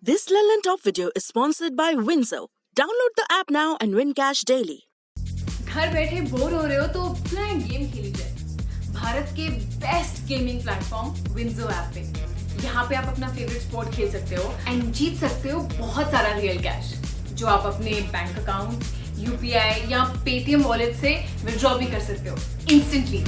This Lelland Top video is sponsored by Windsor. Download the app now and win cash daily. घर बैठे bore हो रहे हो तो अपना एक गेम खेल लीजिए भारत के best gaming platform WinZO app पे। यहाँ पे आप अपना फेवरेट स्पोर्ट खेल सकते हो एंड जीत सकते हो बहुत सारा रियल कैश जो आप अपने बैंक अकाउंट, यूपीआई या पेटीएम वॉलेट से विड्रॉ भी कर सकते हो इंस्टेंटली।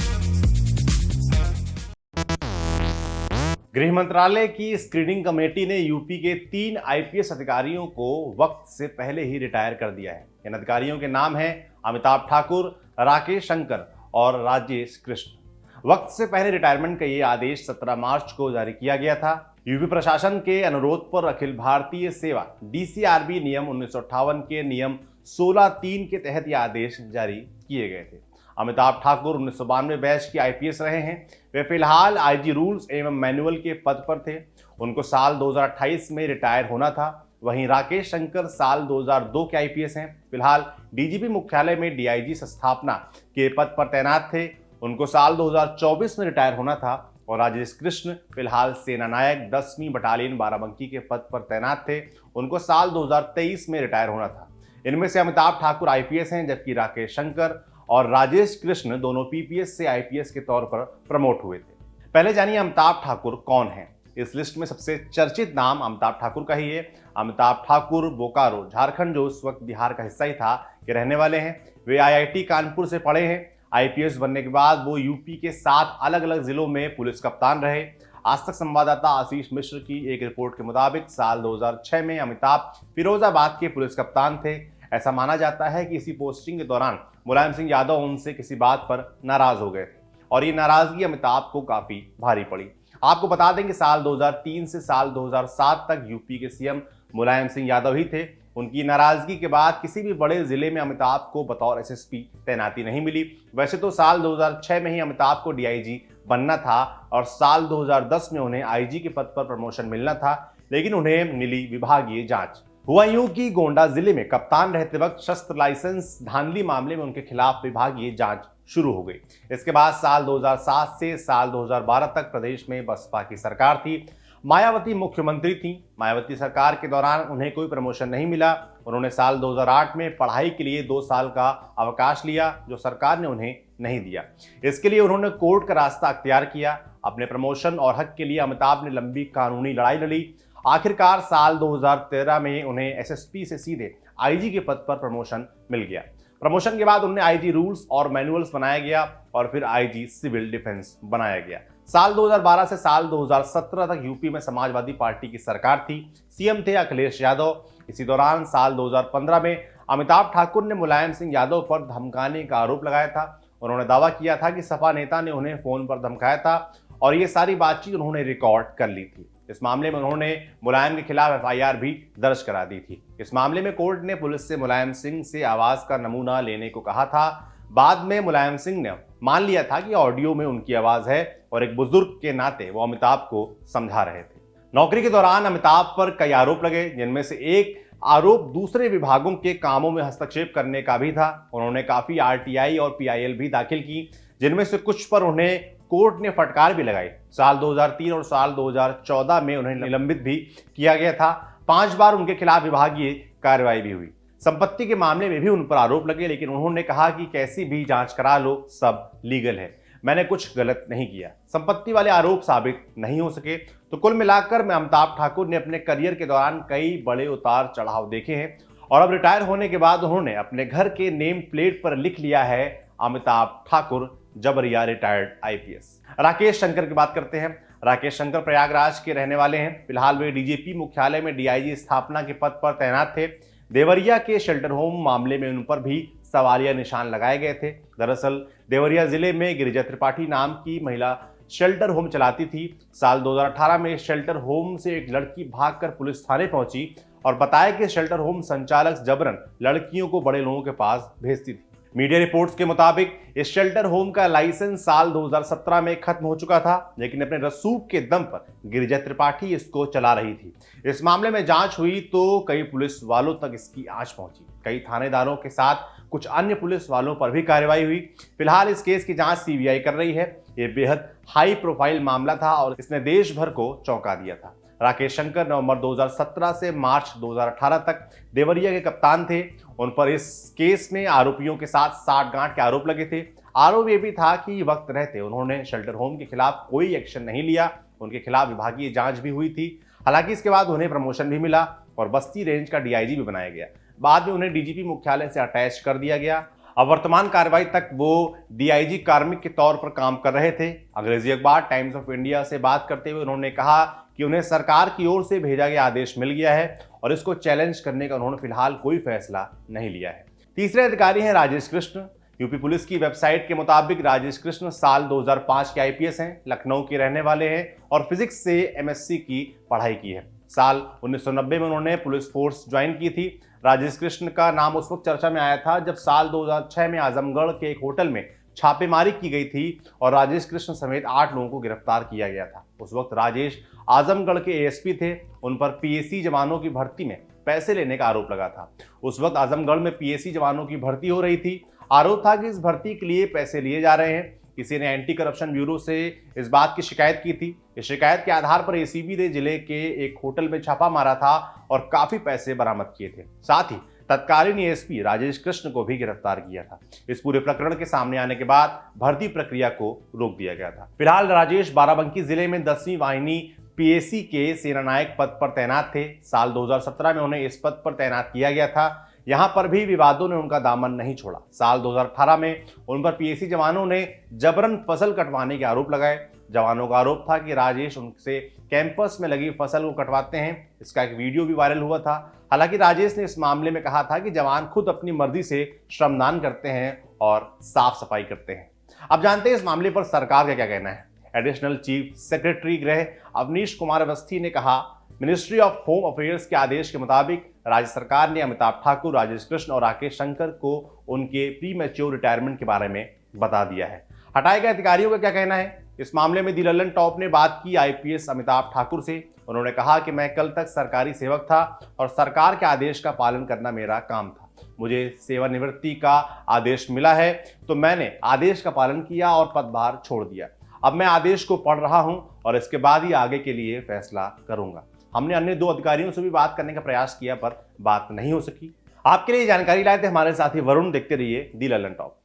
गृह मंत्रालय की स्क्रीनिंग कमेटी ने यूपी के 3 आईपीएस अधिकारियों को वक्त से पहले ही रिटायर कर दिया है। इन अधिकारियों के नाम हैं अमिताभ ठाकुर, राकेश शंकर और राजेश कृष्ण। वक्त से पहले रिटायरमेंट का ये आदेश 17 मार्च को जारी किया गया था। यूपी प्रशासन के अनुरोध पर अखिल भारतीय सेवा डीसीआरबी नियम 1958 के नियम 16(3) के तहत ये आदेश जारी किए गए थे। अमिताभ ठाकुर 1992 बैच के आईपीएस रहे हैं। वे फिलहाल आईजी रूल्स एवं मैनुअल के पद पर थे। उनको साल 2028 में रिटायर होना था। वहीं राकेश शंकर साल 2002 के आईपीएस हैं। फिलहाल डीजीपी मुख्यालय में डीआईजी स्थापना के पद पर तैनात थे। उनको साल 2024 में रिटायर होना था। और राजेश कृष्ण फिलहाल सेना नायक 10वीं बटालियन बाराबंकी के पद पर तैनात थे। उनको साल 2023 में रिटायर होना था। इनमें से अमिताभ ठाकुर आईपीएस हैं, जबकि राकेश शंकर और राजेश कृष्ण दोनों पीपीएस से आईपीएस के तौर पर प्रमोट हुए थे। पहले जानिए अमिताभ ठाकुर कौन हैं। इस लिस्ट में सबसे चर्चित नाम अमिताभ ठाकुर का ही है। अमिताभ ठाकुर बोकारो, झारखंड, जो उस वक्त बिहार का हिस्सा ही था, के रहने वाले हैं। वे आईआईटी कानपुर से पढ़े हैं। आईपीएस बनने के बाद वो यूपी के 7 अलग अलग जिलों में पुलिस कप्तान रहे। आज तक संवाददाता आशीष मिश्र की एक रिपोर्ट के मुताबिक साल 2006 में अमिताभ फिरोजाबाद के पुलिस कप्तान थे। ऐसा माना जाता है कि इसी पोस्टिंग के दौरान मुलायम सिंह यादव उनसे किसी बात पर नाराज हो गए थे और ये नाराजगी अमिताभ को काफी भारी पड़ी। आपको बता दें कि साल 2003 से साल 2007 तक यूपी के सीएम मुलायम सिंह यादव ही थे। उनकी नाराजगी के बाद किसी भी बड़े जिले में अमिताभ को बतौर एसएसपी तैनाती नहीं मिली। वैसे तो साल 2006 में ही अमिताभ को डीआईजी बनना था और साल 2010 में उन्हें आईजी के पद पर प्रमोशन मिलना था, लेकिन उन्हें मिली विभागीय जांच। हुआ यूं कि गोंडा जिले में कप्तान रहते वक्त शस्त्र लाइसेंस धांधली मामले में उनके खिलाफ विभागीय जांच शुरू हो गई। इसके बाद साल 2007 से साल 2012 तक प्रदेश में बसपा की सरकार थी। मायावती मुख्यमंत्री थी। मायावती सरकार के दौरान उन्हें कोई प्रमोशन नहीं मिला। उन्होंने साल 2008 में पढ़ाई के लिए 2 साल का अवकाश लिया, जो सरकार ने उन्हें नहीं दिया। इसके लिए उन्होंने कोर्ट का रास्ता अख्तियार किया। अपने प्रमोशन और हक के लिए अमिताभ ने लंबी कानूनी लड़ाई लड़ी। आखिरकार साल 2013 में उन्हें एसएसपी से सीधे आईजी के पद पर प्रमोशन मिल गया। प्रमोशन के बाद उन्हें आईजी रूल्स और मैनुअल्स बनाया गया और फिर आईजी सिविल डिफेंस बनाया गया। साल 2012 से साल 2017 तक यूपी में समाजवादी पार्टी की सरकार थी। सीएम थे अखिलेश यादव। इसी दौरान साल 2015 में अमिताभ ठाकुर ने मुलायम सिंह यादव पर धमकाने का आरोप लगाया था। उन्होंने दावा किया था कि सपा नेता ने उन्हें फोन पर धमकाया था और ये सारी बातचीत उन्होंने रिकॉर्ड कर ली थी। इस मामले में उन्होंने मुलायम के खिलाफ एफआईआर भी दर्ज करा दी थी। इस मामले में कोर्ट ने पुलिस से मुलायम सिंह से आवाज का नमूना लेने को कहा था। बाद में मुलायम सिंह ने मान लिया था कि ऑडियो में उनकी आवाज है और एक बुजुर्ग के नाते वो अमिताभ को समझा रहे थे। नौकरी के दौरान अमिताभ पर कई आरोप लगे, जिनमें से एक आरोप दूसरे विभागों के कामों में हस्तक्षेप करने का भी था। उन्होंने काफी आरटीआई और पीआईएल भी दाखिल की, जिनमें से कुछ पर उन्हें कोर्ट ने फटकार भी लगाई। साल 2003 और साल 2014 में उन्हें निलंबित भी किया गया था। 5 बार उनके खिलाफ विभागीय कार्रवाई भी हुई। संपत्ति के मामले में भी उन पर आरोप लगे, लेकिन उन्होंने कहा कि कैसी भी जांच करा लो, सब लीगल है, मैंने कुछ गलत नहीं किया। संपत्ति वाले आरोप साबित नहीं हो सके। तो कुल मिलाकर में अमिताभ ठाकुर ने अपने करियर के दौरान कई बड़े उतार चढ़ाव देखे हैं और अब रिटायर होने के बाद उन्होंने अपने घर के नेम प्लेट पर लिख लिया है अमिताभ ठाकुर जबरिया रिटायर्ड आईपीएस। राकेश शंकर की बात करते हैं। राकेश शंकर प्रयागराज के रहने वाले हैं। फिलहाल वे डीजीपी मुख्यालय में डीआईजी स्थापना के पद पर तैनात थे। देवरिया के शेल्टर होम मामले में उन पर भी सवालिया निशान लगाए गए थे। दरअसल देवरिया जिले में गिरिजा त्रिपाठी नाम की महिला शेल्टर होम चलाती थी। साल 2018 में शेल्टर होम से एक लड़की भागकर पुलिस थाने पहुंची और बताया कि शेल्टर होम संचालक जबरन लड़कियों को बड़े लोगों के पास भेजती थी। मीडिया रिपोर्ट्स के मुताबिक इस शेल्टर होम का लाइसेंस साल 2017 में खत्म हो चुका था, लेकिन अपने रसूख के दम पर गिरिजा त्रिपाठी इसको चला रही थी। इस मामले में जांच हुई तो कई पुलिस वालों तक इसकी आंच पहुंची। कई थानेदारों के साथ कुछ अन्य पुलिस वालों पर भी कार्रवाई हुई। फिलहाल इस केस की जांच सीबीआई कर रही है। ये बेहद हाई प्रोफाइल मामला था और इसने देश भर को चौंका दिया था। राकेश शंकर नवंबर 2017 से मार्च 2018 तक देवरिया के कप्तान थे। उन पर इस केस में आरोपियों के साथ साठगांठ के आरोप लगे थे। आरोप यह भी था कि वक्त रहते उन्होंने शेल्टर होम के खिलाफ कोई एक्शन नहीं लिया। उनके खिलाफ विभागीय जांच भी हुई थी। हालांकि इसके बाद उन्हें प्रमोशन भी मिला और बस्ती रेंज का डीआईजी भी बनाया गया। बाद में उन्हें डीजीपी मुख्यालय से अटैच कर दिया गया। अब वर्तमान कार्रवाई तक वो डीआईजी कार्मिक के तौर पर काम कर रहे थे। अंग्रेजी अखबार टाइम्स ऑफ इंडिया से बात करते हुए उन्होंने कहा कि उन्हें सरकार की ओर से भेजा गया आदेश मिल गया है और इसको चैलेंज करने का उन्होंने फिलहाल कोई फैसला नहीं लिया है। तीसरे अधिकारी हैं राजेश कृष्ण। यूपी पुलिस की वेबसाइट के मुताबिक राजेश कृष्ण साल 2005 के आईपीएस हैं, लखनऊ के रहने वाले हैं और फिजिक्स से एमएससी की पढ़ाई की है। साल 1990 में उन्होंने पुलिस फोर्स ज्वाइन की थी। राजेश कृष्ण का नाम उस वक्त चर्चा में आया था जब साल 2006 में आजमगढ़ के एक होटल में छापेमारी की गई थी और राजेश कृष्ण समेत 8 लोगों को गिरफ्तार किया गया था। उस वक्त राजेश आजमगढ़ के एएसपी थे। उन पर पीएसी जवानों की भर्ती में पैसे लेने का आरोप लगा था। उस वक्त आजमगढ़ में पीएसी जवानों की भर्ती हो रही थी। आरोप था कि इस भर्ती के लिए पैसे लिए जा रहे हैं। किसी ने एंटी करप्शन ब्यूरो से इस बात की शिकायत की थी। इस शिकायत के आधार पर एसीबी ने जिले के एक होटल में छापा मारा था और काफी पैसे बरामद किए थे। साथ ही तत्कालीन एएसपी राजेश कृष्ण को भी गिरफ्तार किया था। इस पूरे प्रकरण के सामने आने के बाद भर्ती प्रक्रिया को रोक दिया गया था। फिलहाल राजेश बाराबंकी जिले में 10वीं वाहिनी पीएसी के सेनानायक पद पर तैनात थे। साल 2017 में उन्हें इस पद पर तैनात किया गया था। यहां पर भी विवादों ने उनका दामन नहीं छोड़ा। साल 2018 में उन पर पीएसी जवानों ने जबरन फसल कटवाने के आरोप लगाए। जवानों का आरोप था कि राजेश उनसे कैंपस में लगी फसल को कटवाते हैं। इसका एक वीडियो भी वायरल हुआ था। हालांकि राजेश ने इस मामले में कहा था कि जवान खुद अपनी मर्जी से श्रमदान करते हैं और साफ सफाई करते हैं। अब जानते हैं इस मामले पर सरकार का क्या कहना है। एडिशनल चीफ सेक्रेटरी गृह अवनीश कुमार अवस्थी ने कहा, मिनिस्ट्री ऑफ होम अफेयर्स के आदेश के मुताबिक राज्य सरकार ने अमिताभ ठाकुर, राजेश कृष्ण और राकेश शंकर को उनके प्री मैच्योर रिटायरमेंट के बारे में बता दिया है। हटाए गए अधिकारियों का क्या कहना है। इस मामले में दी लल्लन टॉप ने बात की आईपीएस अमिताभ ठाकुर से। उन्होंने कहा कि मैं कल तक सरकारी सेवक था और सरकार के आदेश का पालन करना मेरा काम था। मुझे सेवानिवृत्ति का आदेश मिला है तो मैंने आदेश का पालन किया और पदभार छोड़ दिया। अब मैं आदेश को पढ़ रहा हूं और इसके बाद ही आगे के लिए फैसला करूंगा। हमने अन्य 2 अधिकारियों से भी बात करने का प्रयास किया पर बात नहीं हो सकी। आपके लिए जानकारी लाए थे हमारे साथी वरुण। देखते रहिए दी लल्लन टॉप।